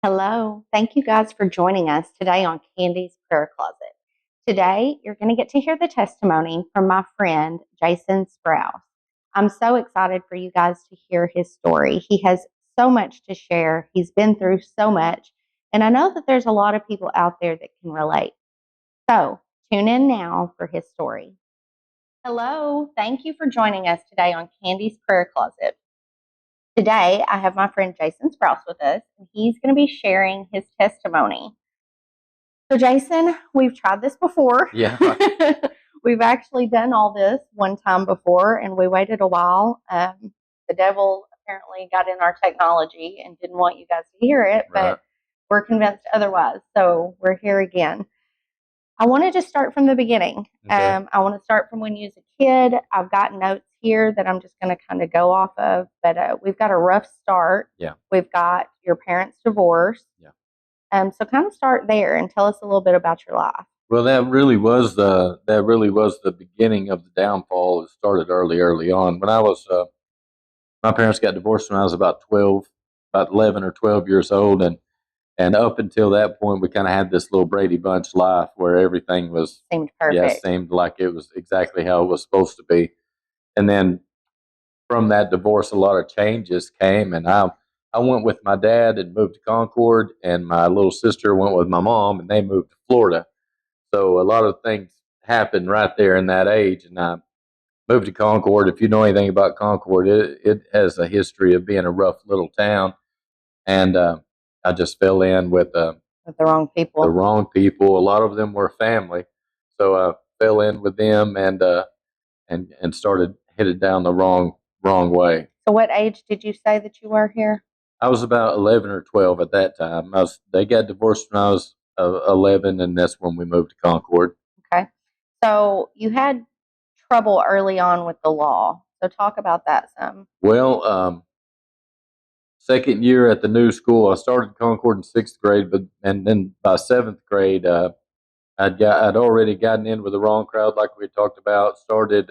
Hello. Thank you guys for joining us today on Candy's Prayer Closet. Today, you're going to get to hear the testimony from my friend, Jason Sprouse. I'm so excited for you guys to hear his story. He has so much to share. He's been through so much, and I know that there's a lot of people out there that can relate. So, tune in now for his story. Hello. Thank you for joining us today on Candy's Prayer Closet. Today, I have my friend Jason Sprouse with us, and he's going to be sharing his testimony. So, Jason, we've tried this before. Yeah. We've actually done all this one time before, and we waited a while. The devil apparently got in our technology and didn't want you guys to hear it, but Right. we're convinced otherwise. So, we're here again. I want to just start from the beginning. Okay. I want to start from when you was a kid. I've got notes here that I'm just going to kind of go off of, but we've got a rough start. Yeah. We've got your parents' divorce. Yeah. So kind of start there and tell us a little bit about your life. Well, that really was the beginning of the downfall. It started early on. When I was my parents got divorced when I was about 12, about 11 or 12 years old, and up until that point, we kind of had this little Brady Bunch life where everything was Seemed perfect. seemed like it was exactly how it was supposed to be. And then from that divorce, a lot of changes came, and I went with my dad and moved to Concord, and my little sister went with my mom, and they moved to Florida. So a lot of things happened right there in that age, and I moved to Concord. If you know anything about Concord, it has a history of being a rough little town, and I just fell in With the wrong people. the wrong people. A lot of them were family, so I fell in with them and started headed down the wrong way. So what age did you say that you were here? I was about 11 or 12 at that time. They got divorced when I was 11, and that's when we moved to Concord. Okay. So you had trouble early on with the law. So talk about that some. Well, second year at the new school, I started Concord in sixth grade, and then by seventh grade, I'd already gotten in with the wrong crowd, like we talked about. Started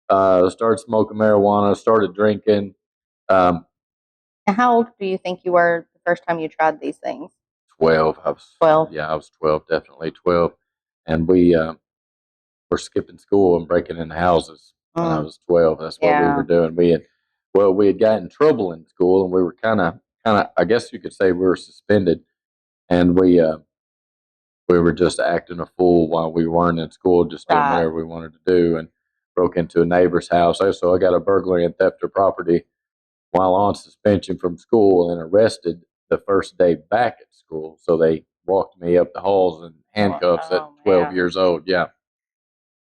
smoking marijuana, started drinking. Um, Now, how old do you think you were the first time you tried these things? 12. 12. Yeah, I was 12, definitely 12, and we were skipping school and breaking in houses when I was 12. That's what we Yeah. were doing. We had gotten in trouble in school, and we were kind of, I guess you could say, we were suspended, and we were just acting a fool while we weren't in school, just doing Right. whatever we wanted to do, and broke into a neighbor's house. So I got a burglary and theft of property while on suspension from school, and arrested the first day back at school. So they walked me up the halls in handcuffs at 12 man. years old. Yeah,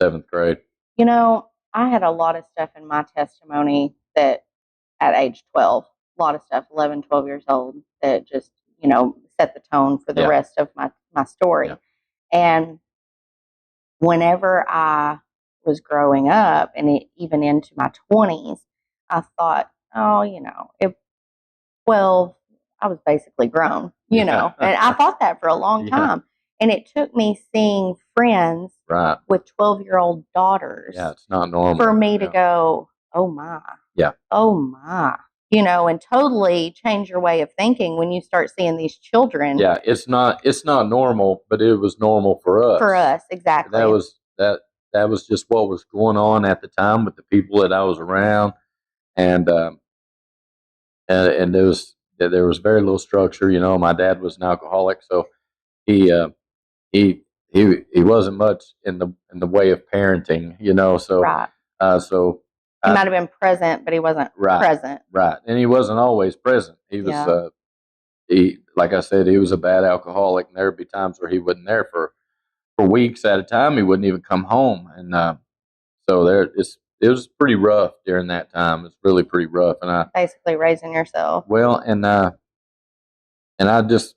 seventh grade. You know, I had a lot of stuff in my testimony that at age 12, a lot of stuff, 11, 12 years old, that just, set the tone for the Yeah. rest of my story. Yeah. And whenever I was growing up and even into my 20s, I thought, oh, at 12, I was basically grown, Yeah. and I thought that for a long Yeah. time. And it took me seeing friends Right. with 12-year-old daughters Yeah, it's not normal for me to Yeah. go, oh my, Yeah. oh my, and totally change your way of thinking when you start seeing these children. Yeah, it's not normal, but it was normal for us. For us, exactly. That was just what was going on at the time with the people that I was around, and there was very little structure. My dad was an alcoholic, so he he he wasn't much in the way of parenting. So Right. so He I, might have been present, but he wasn't right present. right, and he wasn't always present. He was Yeah. he like I said, he was a bad alcoholic, and there'd be times where he wasn't there for weeks at a time. He wouldn't even come home, and so it was pretty rough during that time. It's really pretty rough, and I Basically raising yourself. well, and I just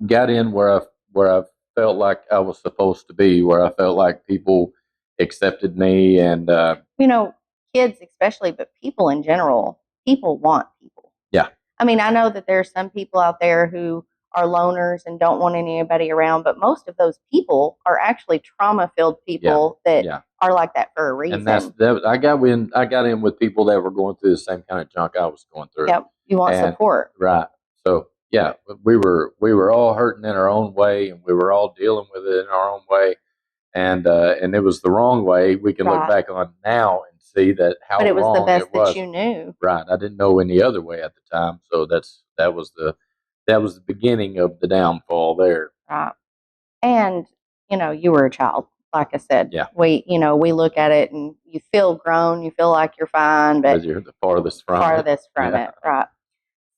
got in where I felt like I was supposed to be, where I felt like people accepted me, and Kids especially, but people in general, people want people. yeah, I mean, I know that there's some people out there who are loners and don't want anybody around, but most of those people are actually trauma-filled people that yeah. are like that for a reason. And that I got in with people that were going through the same kind of junk I was going through. Yep, you want And support. right. So yeah, we were all hurting in our own way, and we were all dealing with it in our own way, and it was the wrong way. We can look Right. back on now and see that But how it was the wrong best it that was. you knew. Right. I didn't know any other way at the time, so that was the beginning of the downfall there. Right. And, you were a child. Like I said, Yeah, we look at it and you feel grown, you feel like you're fine, but but you're the farthest from it. farthest from Yeah. it. Right.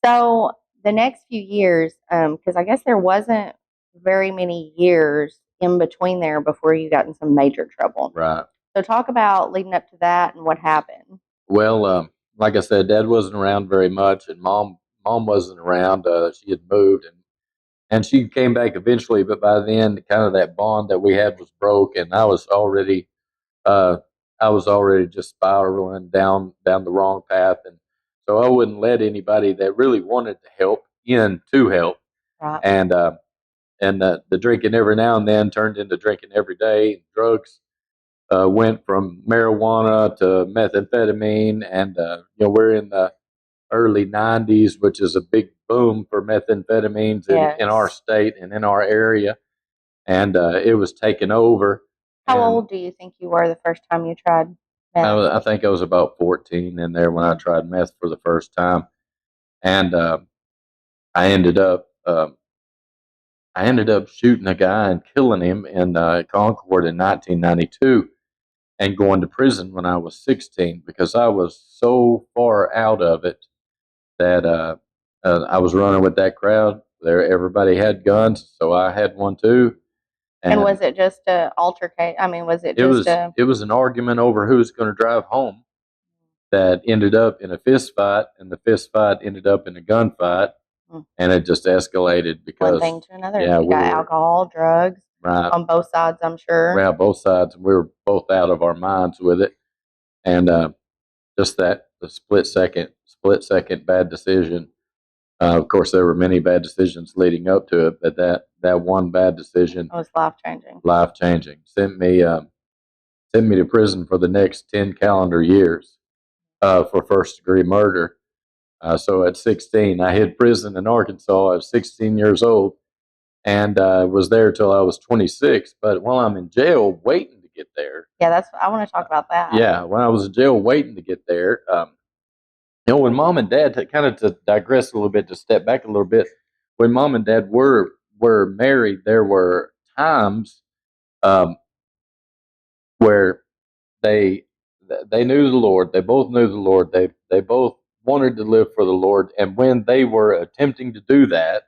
So the next few years, because I guess there wasn't very many years in between there before you got in some major trouble. Right. So talk about leading up to that and what happened. Well, like I said, Dad wasn't around very much, and Mom wasn't around. She had moved, and she came back eventually, but by then, kind of that bond that we had was broke, and uh, I was already just spiraling down the wrong path, and so I wouldn't let anybody that really wanted to help in to help, Right. and the drinking every now and then turned into drinking every day. And drugs went from marijuana to methamphetamine, and we're in the early '90s, which is a big boom for methamphetamines in our Yes. state and in our area, and it was taking over. How And old do you think you were the first time you tried meth? I think I was about 14 in there when I tried meth for the first time, and I ended up um, I ended up shooting a guy and killing him in Concord in 1992, and going to prison when I was 16 because I was so far out of it that I was running with that crowd. There, everybody had guns, so I had one too, And and was it just a altercate? I mean, was it it just was a it was an argument over who's going to drive home that ended up in a fist fight, and the fist fight ended up in a gunfight, mm, and it just escalated one because thing to another? yeah, You we got were alcohol, drugs right on both sides, I'm sure. around both sides, and we were both out of our minds with it, and just that the split second bad decision. Of course, there were many bad decisions leading up to it, but that one bad decision, It was life changing. life changing, sent me to prison for the next 10 calendar years for first degree murder. So at 16, I hit prison in Arkansas. I was 16 years old, and was there till I was 26. But while I'm in jail waiting to get there, Yeah, I want to talk about that. yeah, when I was in jail waiting to get there, when Mom and Dad, kind of to digress a little bit, to step back a little bit, when Mom and Dad were married, there were times um, where they they knew the Lord. They both knew the Lord. They both wanted to live for the Lord. And when they were attempting to do that,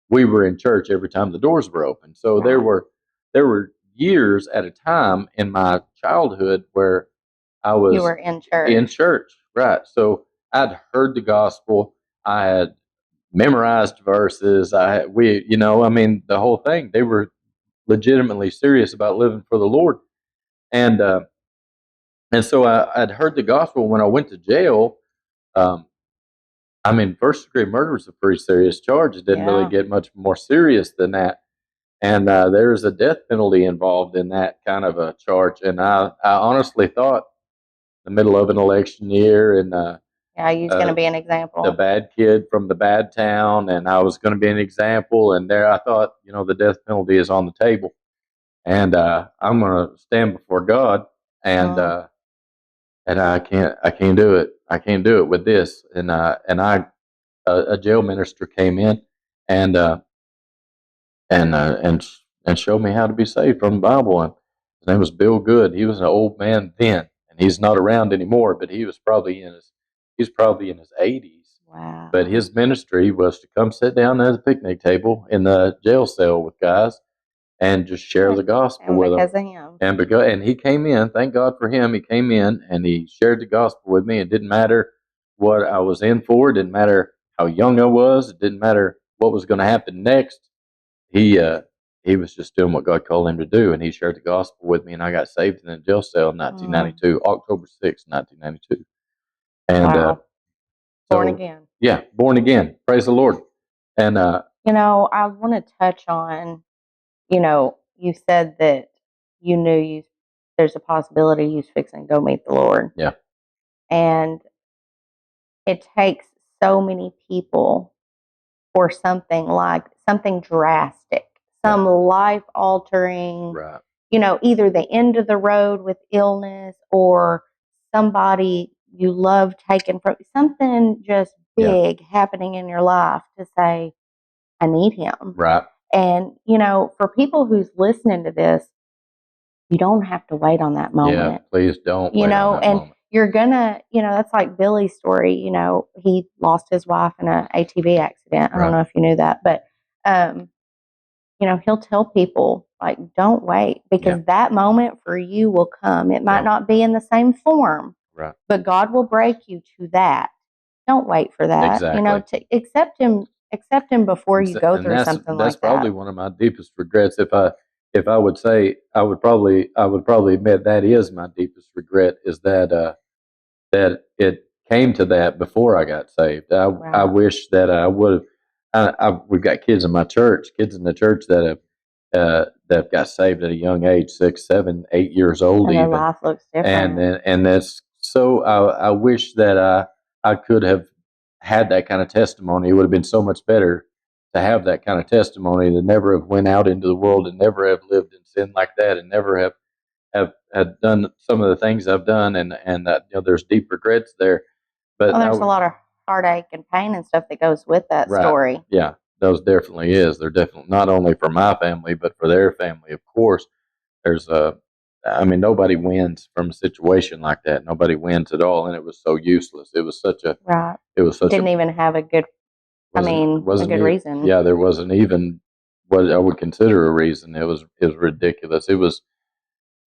we were in church every time the doors were open. So there Right. were years at a time in my childhood where I You was were in in church. church, right? So I'd heard the gospel. I had memorized verses. I mean, the whole thing. They were legitimately serious about living for the Lord, and so I'd heard the gospel when I went to jail. Um, I mean, first degree murder is a pretty serious charge. It didn't really Yeah. get much more serious than that, and there's a death penalty involved in that kind of a charge. And I honestly thought, the middle of an election year, and Yeah, you're going to uh, be an the example. bad kid from the bad town, and I was going to be an example. And there, I thought, the death penalty is on the table, and I'm going to stand before God, and Mm. I can't do it. I can't do it with this. And a jail minister came in, and and uh, and and showed me how to be saved from the Bible. And his name was Bill Good. He was an old man then, and he's not around anymore. But he's probably in his 80s. But Wow. his ministry was to come sit down at a picnic table in the jail cell with guys and just share the gospel And with them. because of him. And he came in. Thank God for him. He came in and he shared the gospel with me. It didn't matter what I was in for. It didn't matter how young I was. It didn't matter what was going to happen next. He was just doing what God called him to do, and he shared the gospel with me, and I got saved in a jail cell in Mm. 1992, October 6th, 1992. And Wow. Born so, again. yeah, born again. Praise the Lord. And I want to touch on, you said that you knew there's a possibility you was fixing to go meet the Lord. yeah, And it takes so many people for something drastic, some life altering, Right. either the end of the road with illness or somebody you love taken from something just Yeah. big happening in your life to say, I need him. Right. And, for people who's listening to this, you don't have to wait on that Yeah. moment. Please don't wait on that And moment. you're gonna, that's like Billy's story. He lost his wife in an ATV accident. I don't know if you knew that, but, he'll tell people, like, don't wait, because that moment for you will come. It might not be in the same form, Right. but God will break you to that. Don't wait for that. Exactly. To accept him before you go And through something that's like probably that. one of my deepest regrets. If I would say, I would probably admit that is my deepest regret, is that it came to that before I got saved. I Right. wish that I would have. We've got kids in my church, kids in the church that got saved at a young age, 6, 7, 8 years old, And their even. life looks different. And that's so. I wish that I could have had that kind of testimony. It would have been so much better to have that kind of testimony, to never have went out into the world and never have lived in sin like that, and never have done some of the things I've done, and that, there's deep regrets there. But Well, there's a lot of heartache and pain and stuff that goes with that right, story. yeah, those definitely is. They're definitely not only for my family, but for their family, of course. There's nobody wins from a situation like that. Nobody wins at all, and it was so useless. It was such a Right. it was such Didn't a even have a good a wasn't good even, reason. yeah, there wasn't even what I would consider a reason. It was ridiculous. It was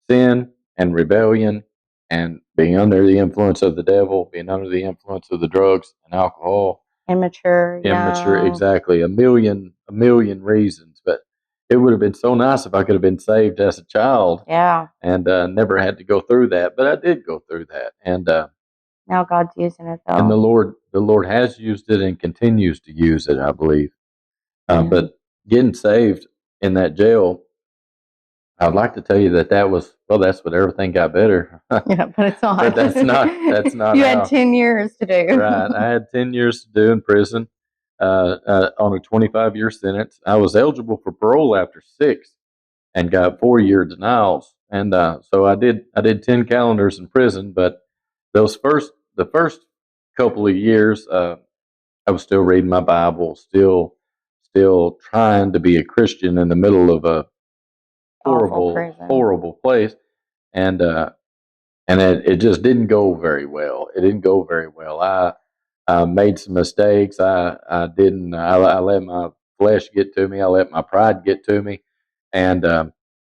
sin and rebellion and being under the influence of the devil, being under the influence of the drugs and alcohol. Immature, Immature, young. exactly. A million reasons. But it would have been so nice if I could have been saved as a child. Yeah. And never had to go through that. But I did go through that. And Now God's using it though. and the Lord has used it and continues to use it, I believe. But getting saved in that jail, I'd like to tell you that was, well, that's what everything got better. Yeah, but it's not. But that's not You how. had 10 years to do. Right. I had 10 years to do in prison on a 25-year sentence. I was eligible for parole after 6 and got 4-year denials. And so I did 10 calendars in prison. But the first couple of years, I was still reading my Bible, still trying to be a Christian in the middle of a Awful horrible, prison. horrible place. And it just didn't go very well. It didn't go very well. I made some mistakes. I didn't. I let my flesh get to me. I let my pride get to me, and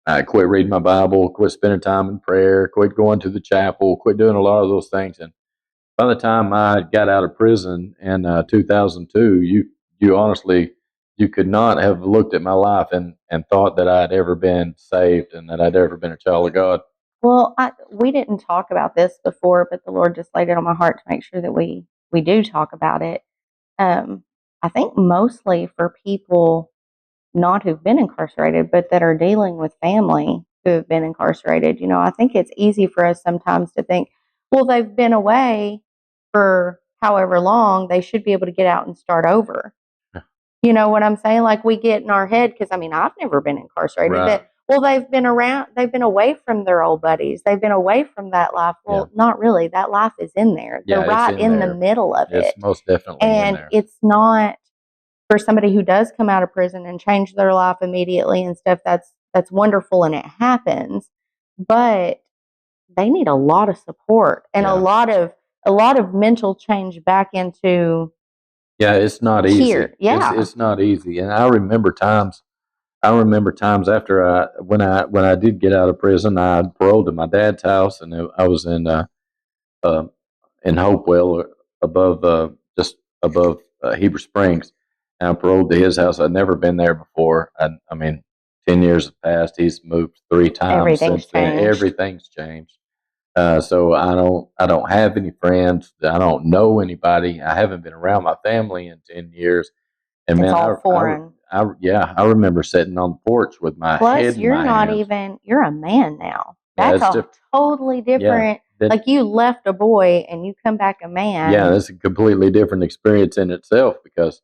I quit reading my Bible, quit spending time in prayer, quit going to the chapel, quit doing a lot of those things. And by the time I got out of prison in 2002, you honestly, you could not have looked at my life and thought that I'd ever been saved and that I'd ever been a child of God. Well, we didn't talk about this before, but the Lord just laid it on my heart to make sure that we do talk about it. I think mostly for people not who've been incarcerated, but that are dealing with family who have been incarcerated. I think it's easy for us sometimes to think, well, they've been away for however long, they should be able to get out and start over. You know what I'm saying? Like we get in our head, because I've never been incarcerated. Right. That, well, they've been away from their old buddies. They've been away from that life. Well, not really. That life is in there. Yeah, They're right in the middle of it. It's most definitely in And there. it's not for somebody who does come out of prison and change their life immediately and stuff. That's wonderful and it happens, but they need a lot of support and a lot of mental change back into. Yeah, it's not easy. Here. Yeah. It's not easy. And I remember times after when I did get out of prison, I paroled to my dad's house, and I was in Hopewell, just above Heber Springs. And I paroled to his house. I'd never been there before. I mean, 10 years have passed. He's moved 3 times Everything's since then. changed. Everything's changed. So I don't have any friends. I don't know anybody. I haven't been around my family in 10 years. And It's man, all foreign. I remember sitting on the porch with my Plus, head in you're my not hands. even, you're a man now. Yeah, That's it's a totally different, like you left a boy and you come back a man. Yeah, that's a completely different experience in itself, because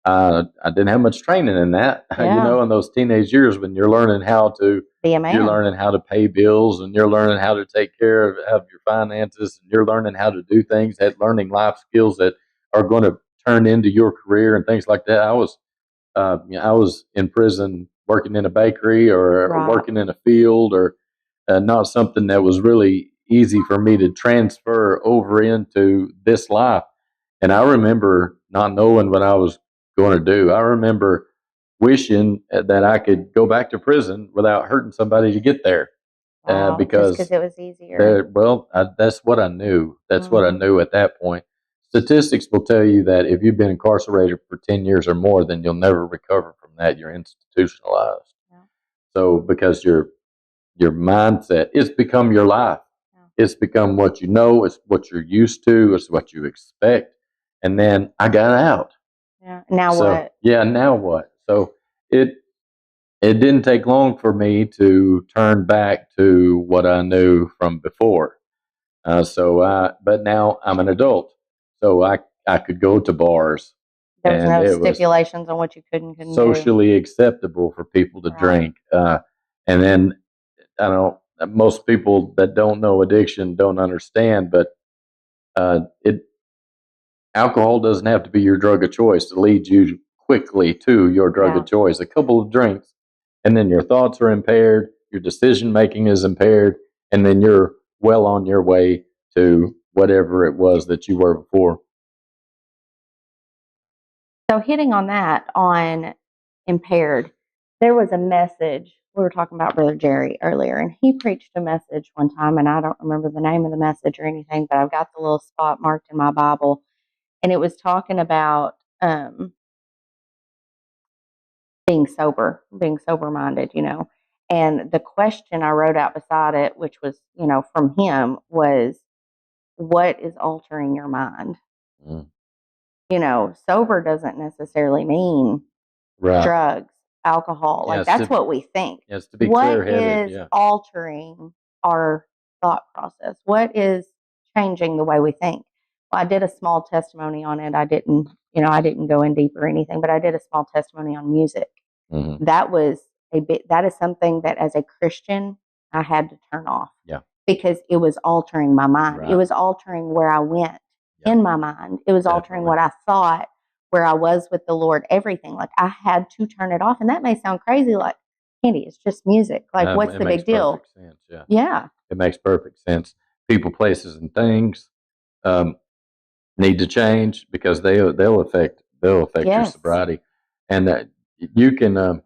I didn't have much training in that. Yeah. In those teenage years when you're learning how to Be a you're man. learning how to pay bills, and you're learning how to take care of your finances, and you're learning how to do things, learning life skills that are going to turn into your career and things like that. I was in prison working in a bakery or Right. working in a field, or not something that was really easy for me to transfer over into this life. And I remember not knowing what I was going to do. I remember wishing that I could go back to prison without hurting somebody to get there, Wow. Just because because it was easier. that's what I knew. That's what I Hmm. knew at that point. Statistics will tell you that if you've been incarcerated for 10 years or more, then you'll never recover from that. You're institutionalized. Yeah. So because your mindset, it's become your life. Yeah. It's become what you know, it's what you're used to, it's what you expect. And then I got out. Yeah. Now So what? yeah, now what? So it it didn't take long for me to turn back to what I knew from before. But now I'm an adult, so I could go to bars, There was and no it was stipulations on what you could and couldn't do. socially acceptable for people to Right. drink. And then I don't. Most people that don't know addiction don't understand, but it alcohol doesn't have to be your drug of choice to lead you quickly to your drug Yeah. of choice. A couple of drinks, and then your thoughts are impaired, your decision making is impaired, and then you're well on your way to whatever it was that you were before. So hitting on that on impaired, there was a message. We were talking about Brother Jerry earlier, and he preached a message one time, and I don't remember the name of the message or anything, but I've got the little spot marked in my Bible, and it was talking about being sober minded, And the question I wrote out beside it, which was, from him, was, what is altering your mind? Mm. Sober doesn't necessarily mean Right. drugs, alcohol. Like Yes. that's what we think. Yes. To be clear What headed. is Yeah. altering our thought process? What is changing the way we think? Well, I did a small testimony on it. I didn't go in deep or anything, but I did a small testimony on music. Hmm. That is something that as a Christian I had to turn off. Yeah. Because it was altering my mind. Right. It was altering where I went in my mind. It was altering Definitely. what I thought, where I was with the Lord, everything. Like I had to turn it off. And that may sound crazy, like, Candy, it's just music. Like, what's It the makes big deal? perfect sense. Yeah. Yeah. It makes perfect sense. People, places, and things um, need to change because they'll affect your Yes. sobriety, and that you can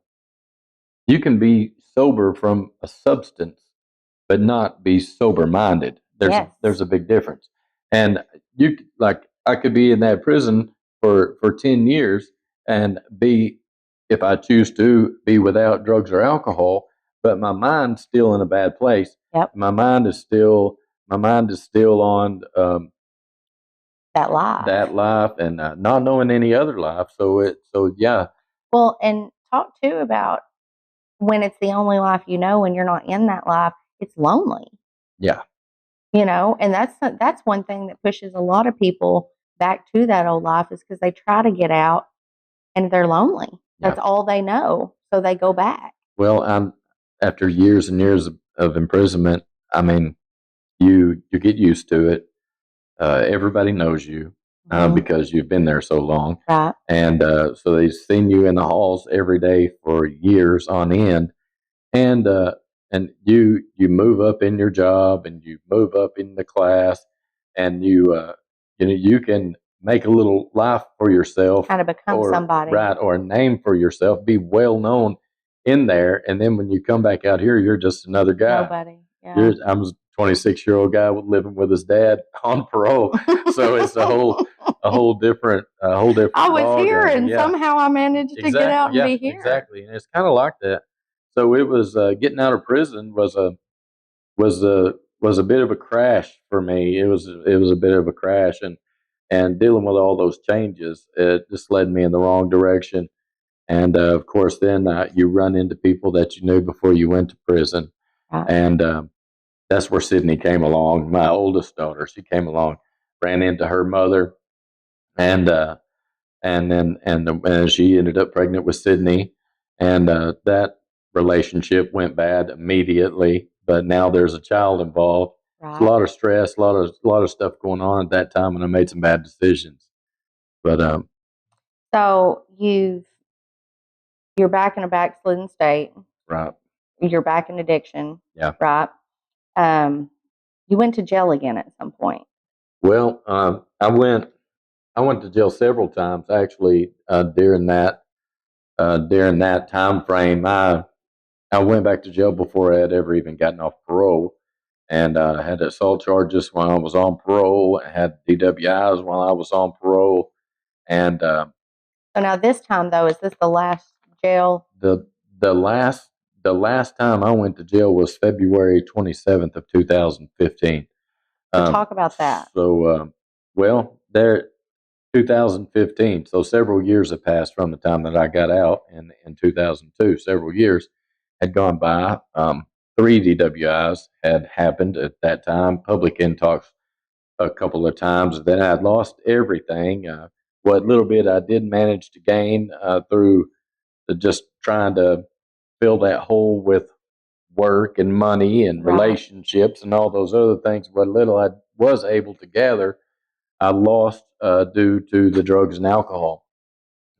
you can be sober from a substance, but not be sober minded. Yes. There's a big difference, and I could be in that prison for 10 years and be, if I choose to, be without drugs or alcohol, but my mind's still in a bad place. Yep. My mind is still on That life. that life, and not knowing any other life. So yeah. Well, and talk too about when it's the only life when you're not in that life, it's lonely. Yeah. And that's one thing that pushes a lot of people back to that old life is because they try to get out and they're lonely. Yeah. That's all they know, so they go back. Well, after years and years of imprisonment, I mean, you get used to it. Everybody knows you Mhm. because you've been there so long, Right. and so they've seen you in the halls every day for years on end, and you move up in your job, and you move up in the class, and you can make a little life for yourself, Kind of become or somebody. right, or a name for yourself, be well known in there, and then when you come back out here, you're just another guy. Nobody. Yeah. I'm a 26-year-old guy living with his dad on parole, so it's a whole different I was ball here, game. and Yeah. somehow I managed to get out Exactly. and Yeah. be here. Exactly. And it's kind of like that. So it was getting out of prison was a bit of a crash for me. It was a bit of a crash, and dealing with all those changes, it just led me in the wrong direction. And of course, then you run into people that you knew before you went to prison, Right. and that's where Sydney came along. My oldest daughter, she came along, ran into her mother, and and she ended up pregnant with Sydney, and that relationship went bad immediately. But now there's a child involved. It's a Right. lot of stress, a lot of stuff going on at that time, and I made some bad decisions. But So you're back in a backslidden state. right, You're back in addiction. yeah. Right. Um, you went to jail again at some point. Well, I went to jail several times actually during that time frame. I went back to jail before I had ever even gotten off parole, and had assault charges while I was on parole. I had DWIs while I was on parole, and So now this time though, is this the last jail? the the last the last time I went to jail was February 27th of 2015. So Um, talk about that. well, there 2015. So several years have passed from the time that I got out in 2002. Several years had gone by. Three DWIs had happened at that time. Public intox a couple of times. Then I'd lost everything. What little bit I did manage to gain through just trying to fill that hole with work and money and Right. relationships and all those other things. What little I was able to gather, I lost due to the drugs and alcohol,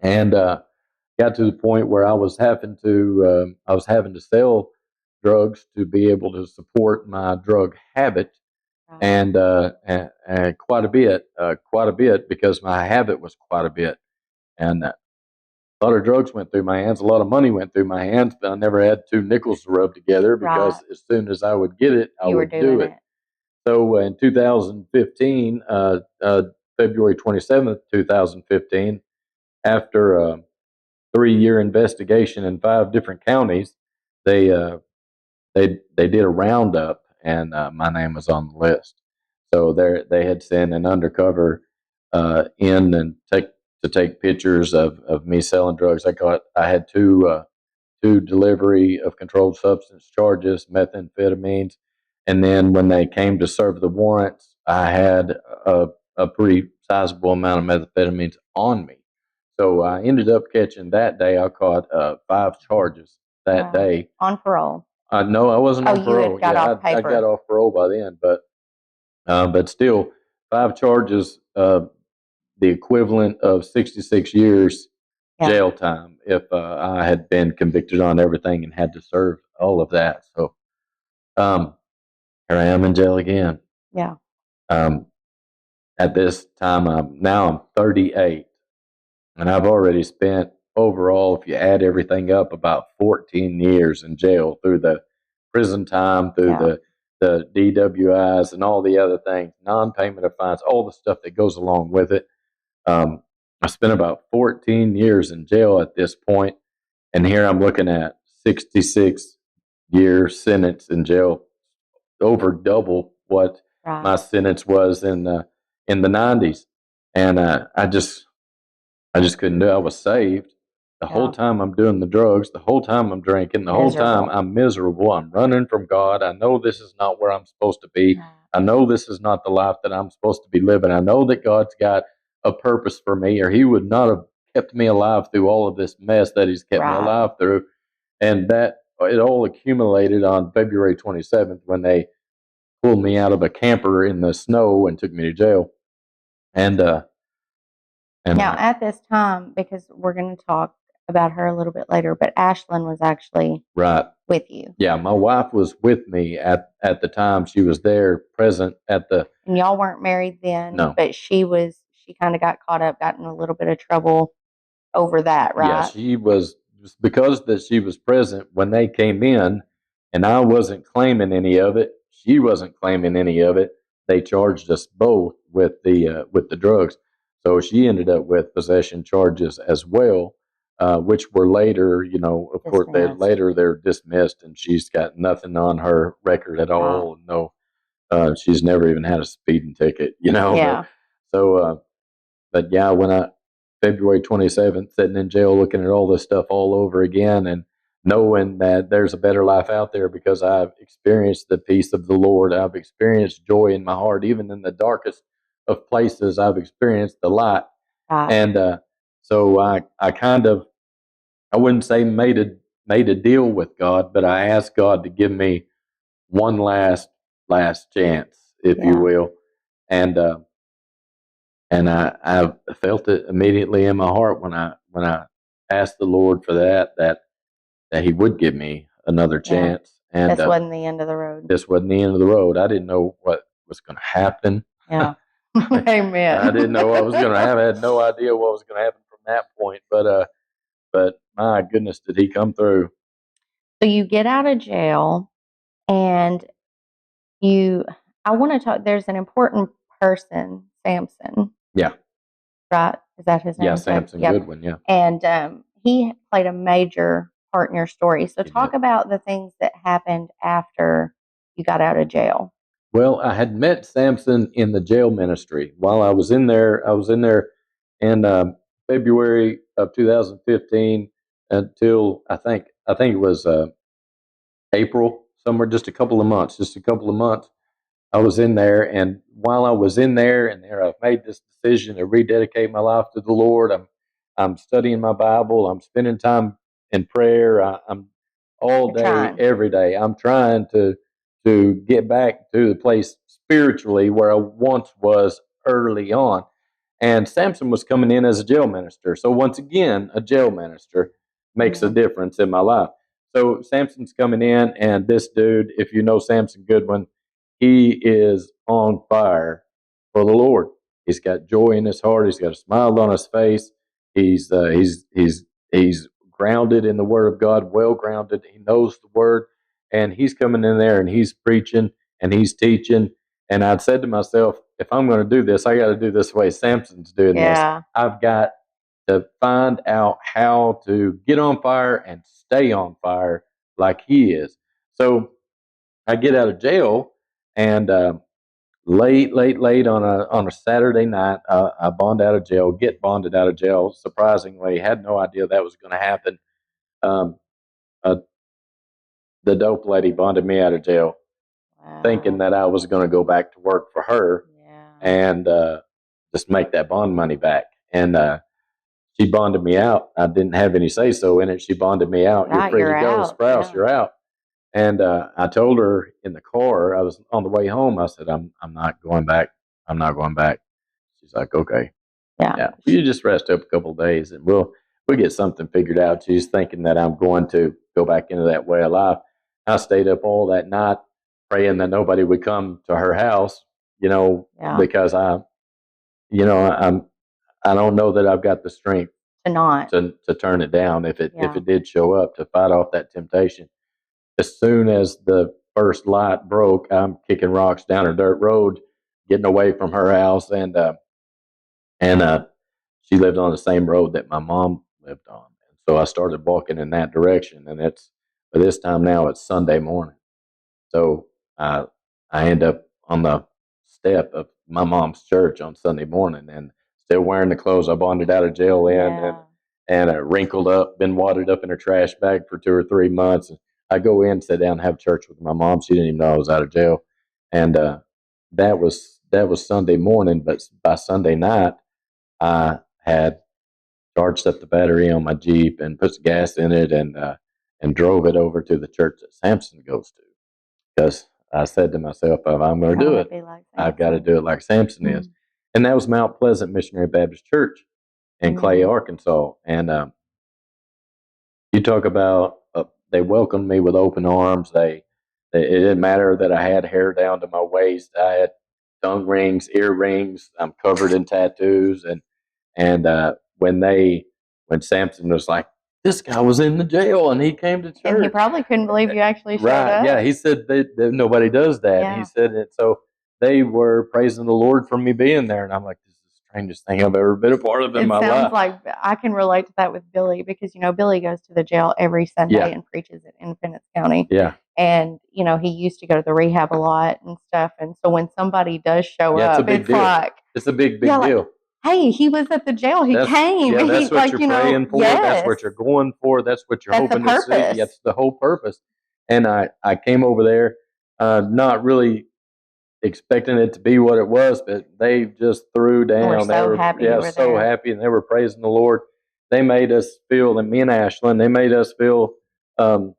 and got to the point where I was having to sell drugs to be able to support my drug habit, Right. and quite a bit because my habit was quite a bit, and a lot of drugs went through my hands, a lot of money went through my hands, but I never had two nickels to rub together Right. because as soon as I would get it, I You were would do doing it. it. So in 2015, February 27th, 2015, after a 3-year investigation in 5 different counties, they they did a roundup, and my name was on the list. So they had sent an undercover in and take pictures of me selling drugs. I had two delivery of controlled substance charges, methamphetamines, and then when they came to serve the warrants, I had a pretty sizable amount of methamphetamines on me. So I ended up catching that day. I caught 5 charges that Wow. day. On parole. No, I wasn't Oh, on you had parole. got Yeah, off I got paper. off parole by then, but still, 5 charges, the equivalent of 66 years Yeah. jail time if I had been convicted on everything and had to serve all of that. So um, here I am in jail again. Yeah. Um, at this time, I'm 38, and I've already spent overall, if you add everything up, about 14 years in jail through the prison time, through Yeah. the DWIs, and all the other things, non-payment of fines, all the stuff that goes along with it. I spent about 14 years in jail at this point, and here I'm looking at 66-year sentence in jail, over double what my Right. sentence was in the 90s, and I just couldn't do it. I was saved. The whole Yeah. time I'm doing the drugs, the whole time I'm drinking, the whole time Miserable. I'm miserable. I'm running from God. I know this is not where I'm supposed to be. Right. I know this is not the life that I'm supposed to be living. I know that God's got a purpose for me, or He would not have kept me alive through all of this mess that He's kept me Right. alive through. And that it all accumulated on February 27th when they pulled me out of a camper in the snow and took me to jail. And Now, at this time, because we're going to talk about her a little bit later, but Ashlyn was actually right. with you. Yeah, my wife was with me at the time. She was there, present at the. And y'all weren't married then, No. but she kind of got caught up, got in a little bit of trouble over that, Yeah, right? she was, because that she was present when they came in, and I wasn't claiming any of it. She wasn't claiming any of it. They charged us both with the drugs, so she ended up with possession charges as well, which were later, of course, Dismissed. they're dismissed, and she's got nothing on her record at all. No, she's never even had a speeding ticket, Yeah. But yeah, when I February 27th, sitting in jail, looking at all this stuff all over again, and knowing that there's a better life out there because I've experienced the peace of the Lord. I've experienced joy in my heart, even in the darkest of places. I've experienced the light, Right. and So I kind of, I wouldn't say made a deal with God, but I asked God to give me one last chance, if you Yeah. will, and I felt it immediately in my heart when I asked the Lord for that He would give me another Yeah. chance, and This wasn't the end of the road. this wasn't the end of the road. I didn't know what was going to happen. Yeah. I didn't Amen. know what was going to happen. I had no idea what was going to happen from that point. But my goodness, did He come through? So you get out of jail and you, I want to talk, there's an important person, Samson, Yeah, right? Is that his yeah, name? Samson Yep. Goodwin. Yeah, And he played a major part in your story. So he did. talk about the things that happened after you got out of jail. Well, I had met Samson in the jail ministry while I was in there. I was in there in February of 2015 until I think it was April, somewhere, just a couple of months, just a couple of months. I was in there, and while I was in there, and there, I've made this decision to rededicate my life to the Lord. I'm studying my Bible. I'm spending time in prayer. I'm all You're day, trying. every day. I'm trying to get back to the place spiritually where I once was early on. And Samson was coming in as a jail minister. So once again, a jail minister makes a Mhm. difference in my life. So Samson's coming in, and this dude, if you know Samson Goodwin, he is on fire for the Lord. He's got joy in his heart. He's got a smile on his face. He's grounded in the Word of God, well grounded. He knows the Word, and he's coming in there and he's preaching and he's teaching. And I'd said to myself, if I'm going to do this, I got to do this the way Samson's doing this. Yeah. I've got to find out how to get on fire and stay on fire like he is. So I get out of jail, and late on a Saturday night, I bond out of jail, get bonded out of jail. Surprisingly, had no idea that was going to happen. Um, uh, the dope lady bonded me out of jail, thinking Wow. that I was going to go back to work for her Yeah. and just make that bond money back. And she bonded me out. I didn't have any say so in it. She bonded me out. You're Right. free to You're go, out. Sprouse. Yeah. You're out. And I told her in the car, I was on the way home. I said, I'm not going back. I'm not going back. She's like, okay, Yeah. yeah, you just rest up a couple of days, and we'll get something figured out. She's thinking that I'm going to go back into that way of life. I stayed up all that night praying that nobody would come to her house, Yeah. because I don't know that I've got the strength To not. to turn it down if Yeah. it did show up, to fight off that temptation. As soon as the first light broke, I'm kicking rocks down a dirt road, getting away from her house, and she lived on the same road that my mom lived on. And so I started walking in that direction, and it's by this time now it's Sunday morning. So I I end up on the step of my mom's church on Sunday morning, and still wearing the clothes I bonded out of jail in, Yeah. and wrinkled up, been wadded up in a trash bag for 2 or 3 months. And I go in, sit down, have church with my mom. She didn't even know I was out of jail, and that was Sunday morning. But by Sunday night, I had charged up the battery on my Jeep and put some gas in it, and drove it over to the church that Samson goes to, because I said to myself, if I'm going to do Gotta it, be like I've got to Samson. do it like Samson is. Mm. And that was Mount Pleasant Missionary Baptist Church in Clay, Amen. Arkansas. And you talk about they welcomed me with open arms. It didn't matter that I had hair down to my waist. I had tongue rings, earrings. I'm covered in tattoos, and when Samson was like, this guy was in the jail and he came to And he church. probably couldn't believe you actually showed Right. Yeah. up. He said that nobody does that. He Yeah. said it. So they were praising the Lord for me being there. And I'm like, this is the strangest thing I've ever been a part of in It my sounds life. like I can relate to that with Billy because, Billy goes to the jail every Sunday Yeah. and preaches at Independence County. Yeah. And, he used to go to the rehab a lot and stuff. And so when somebody does show Yeah. It's a up, big it's deal. like, It's a big yeah, like, deal. hey, he was at the jail. He came. Yeah, He that's what like, you're praying for. That's yes, what you're going for. That's what you're that's the hoping to see. purpose. That's the whole purpose. And I came over there, not really expecting it to be what it was, but they just threw And we're down. They so were, happy you yeah, were so there. happy, and they were praising the Lord. they made us feel, and me and Ashlyn, they made us feel so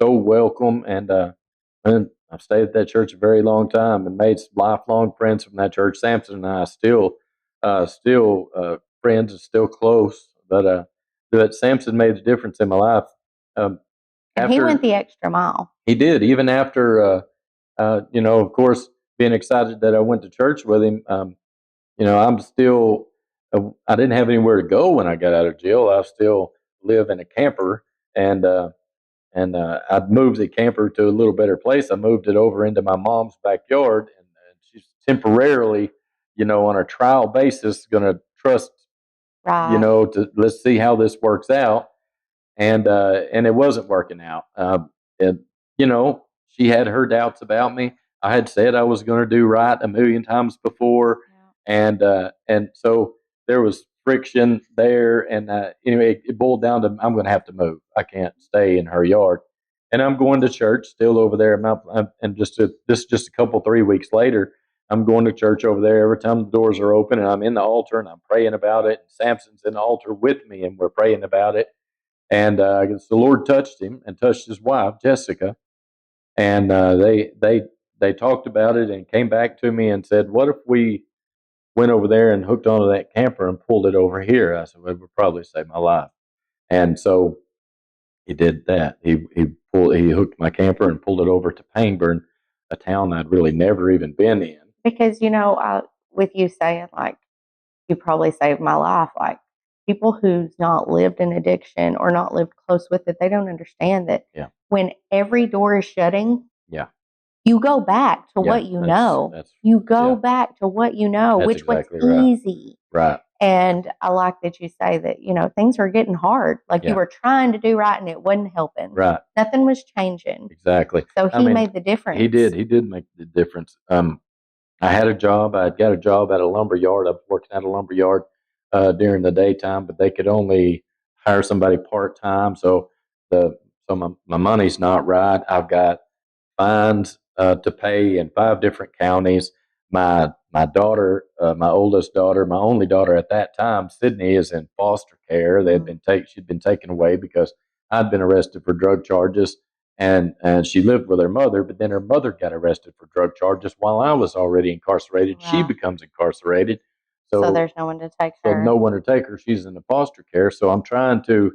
welcome. And I've stayed at that church a very long time and made lifelong friends from that church. Samson and I still friends and still close. But Samson made a difference in my life. Um, And he after went the extra mile. he did, even after of course, being excited that I went to church with him. I'm still, I didn't have anywhere to go when I got out of jail. I still live in a camper, and I'd moved the camper to a little better place. I moved it over into my mom's backyard, and she's temporarily, on a trial basis, going to trust, Right. to let's see how this works out. And it wasn't working out. And she had her doubts about me. I had said I was going to do right a million times before, and so there was friction there. And anyway, it boiled down to I'm going to have to move. I can't stay in her yard, and I'm going to church still over there. And this is just a couple 3 weeks later. I'm going to church over there every time the doors are open, and I'm in the altar and I'm praying about it. And Samson's in the altar with me, and we're praying about it. And I guess the Lord touched him and touched his wife, Jessica, and they talked about it and came back to me and said, "What if we went over there and hooked onto that camper and pulled it over here?" I said, "Well, it would probably save my life." And so he did that. He hooked my camper and pulled it over to Pangburn, a town I'd really never even been in. Because, with you saying, like, you probably saved my life, like, people who's not lived in addiction or not lived close with it, they don't understand that Yeah. when every door is shutting, Yeah. you go back to Yeah, what you know. You go back to what you know, That's which was exactly right. easy. Right. And I like that you say that, things are getting hard. Like, you Yeah. were trying to do right and it wasn't helping. Right. Nothing was changing. Exactly. So he made the difference. He did. He did make the difference. I had a job. I'd got a job at a lumber yard. I was working at a lumber yard during the daytime, but they could only hire somebody part time. So my money's not right. I've got fines to pay in 5 different counties. My daughter, my oldest daughter, my only daughter at that time, Sydney, is in foster care. She'd been taken away because I'd been arrested for drug charges, and she lived with her mother. But then her mother got arrested for drug charges while I was already incarcerated. She Wow. becomes incarcerated, So there's no one to take so her. no one to take her. She's in the foster care. So I'm trying to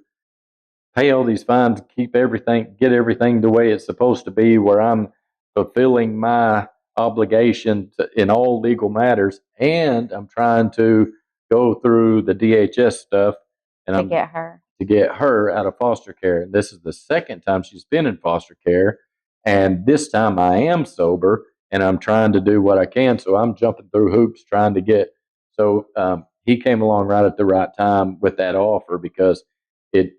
pay all these fines, get everything the way it's supposed to be, where I'm fulfilling my obligation in all legal matters, and I'm trying to go through the DHS stuff, and to get her. to get her out of foster care. And this is the second time she's been in foster care, and this time I am sober, and I'm trying to do what I can. So I'm jumping through hoops trying to get. So he came along right at the right time with that offer, because it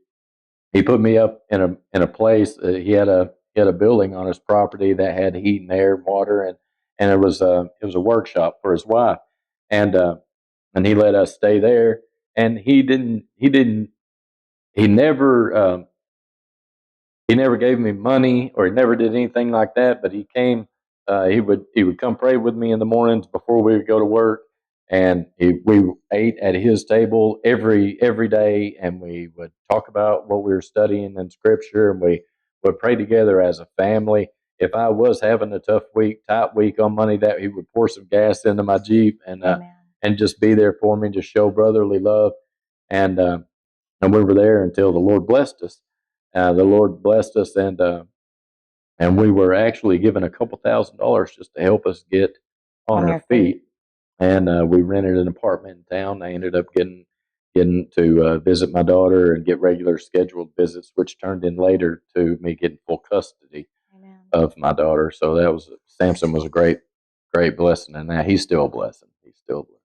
he put me up in a place. He had a building on his property that had heat and air and water, and it was a workshop for his wife, and and he let us stay there. And he never he never gave me money, or he never did anything like that. But he came. He would come pray with me in the mornings before we would go to work, and we ate at his table every day, and we would talk about what we were studying in Scripture, and we would pray together as a family. If I was having a tight week on money, that he would pour some gas into my Jeep, and just be there for me, just show brotherly love, and we were there until the Lord blessed us. The Lord blessed us, and we were actually given a couple $1,000s just to help us get on our feet. And we rented an apartment in town. I ended up getting to visit my daughter and get regular scheduled visits, which turned in later to me getting full custody of my daughter. So Samson was a great blessing, and now he's still a blessing. He's still a blessing.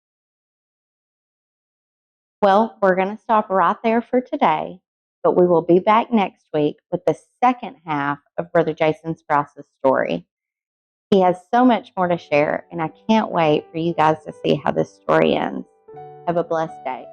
Well, we're going to stop right there for today, but we will be back next week with the second half of Brother Jason Sprouse's story. He has so much more to share, and I can't wait for you guys to see how this story ends. Have a blessed day.